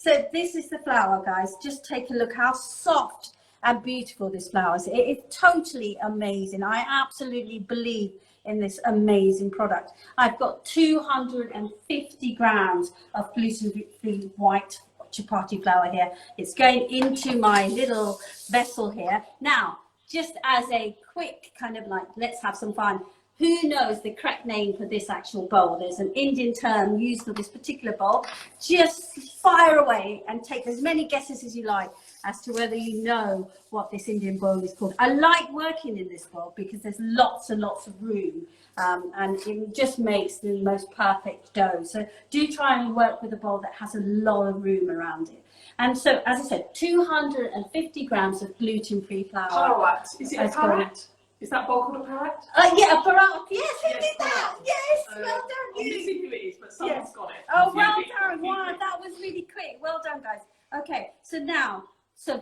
So this is the flour, guys. Just take a look how soft and beautiful this flour is. It is totally amazing. I absolutely believe in this amazing product. I've got 250 grams of gluten-free white chapati flour here. It's going into my little vessel here. Now, just as a quick kind of like, let's have some fun. Who knows the correct name for this actual bowl? There's an Indian term used for this particular bowl. Just fire away and take as many guesses as you like as to whether you know what this Indian bowl is called. I like working in this bowl because there's lots and lots of room, and it just makes the most perfect dough. So do try and work with a bowl that has a lot of room around it. And so, as I said, 250 grams of gluten-free flour. Parat. Is it a parat? Is that bowl called a parat? Yeah, a parat. Yes, who did that? Yes, well done. I'm missing who it is, but someone's got it. Oh, well done. Wow, that was really quick. Well done, guys. Okay, so now,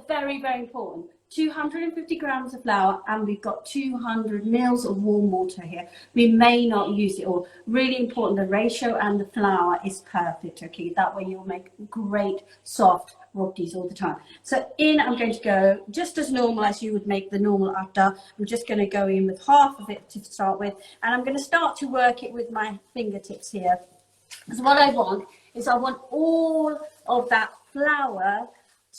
very, very important. 250 grams of flour, and we've got 200 mils of warm water here. We may not use it all. Really important, the ratio and the flour is perfect, okay? That way you'll make great, soft rotis all the time. So I'm going to go just as normal as you would make the normal atta. I'm just going to go in with half of it to start with, and I'm going to start to work it with my fingertips here. Because what I want is I want all of that flour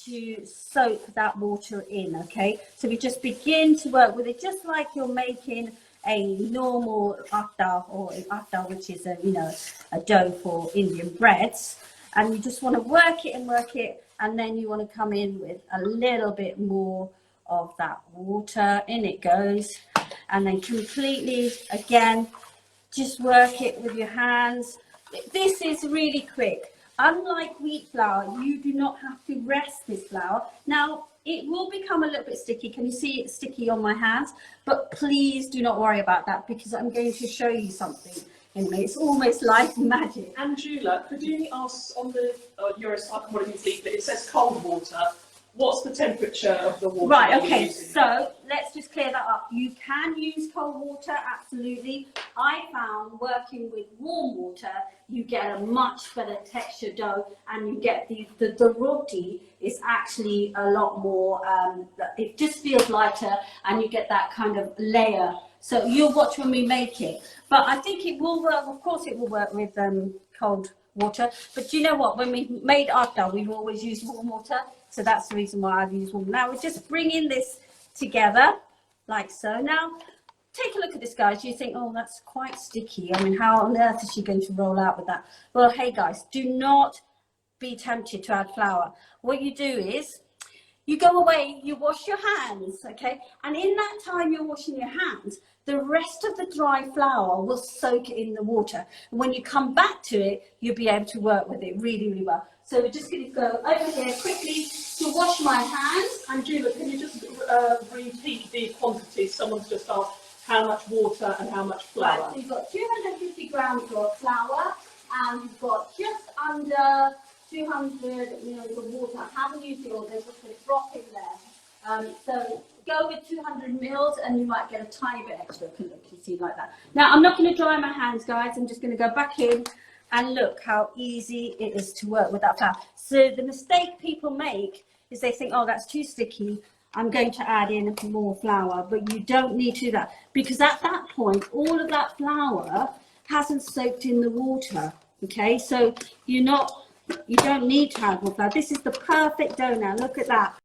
to soak that water in, okay? So we just begin to work with it just like you're making a normal atta, or an atta, which is a dough for Indian breads. And you just want to work it, and then you want to come in with a little bit more of that water. In it goes, and then completely again just work it with your hands. This is really quick. Unlike wheat flour, you do not have to rest this flour. Now, it will become a little bit sticky. Can you see it's sticky on my hands? But please do not worry about that, because I'm going to show you something in a minute. It's almost like magic. Angela, could you ask on the Eurostar Commodities leaflet, it says cold water. What's the temperature of the water? Right, okay, so let's just clear that up. You can use cold water, absolutely. I found working with warm water, you get a much better texture dough, and you get the roti is actually a lot more, it just feels lighter, and you get that kind of layer. So you'll watch when we make it. But I think it will work, of course it will work with cold water. But you know what, when we made atta, we've always used warm water. So that's the reason why I've used warm. Now we're just bringing this together, like so. Now, take a look at this, guys. You think, oh, that's quite sticky. I mean, how on earth is she going to roll out with that? Well, hey, guys, do not be tempted to add flour. What you do is, you go away, you wash your hands, okay? And in that time you're washing your hands, the rest of the dry flour will soak in the water. And when you come back to it, you'll be able to work with it really, really well. So we're just going to go over here quickly to wash my hands. Angela, can you just repeat the quantities? Someone's just asked how much water and how much flour. Right, so you've got 250 grams of flour, and you've got just under 200 mils of water. I haven't used it all, there's just a drop in there. So go with 200 mils and you might get a tiny bit extra. Look, you see, like that. Now I'm not going to dry my hands, guys. I'm just going to go back in, and look how easy it is to work with that flour. So the mistake people make is they think, oh, that's too sticky, I'm going to add in more flour. But you don't need to do that, because at that point all of that flour hasn't soaked in the water, okay? So you don't need to add more flour. This is the perfect dough now. Look at that.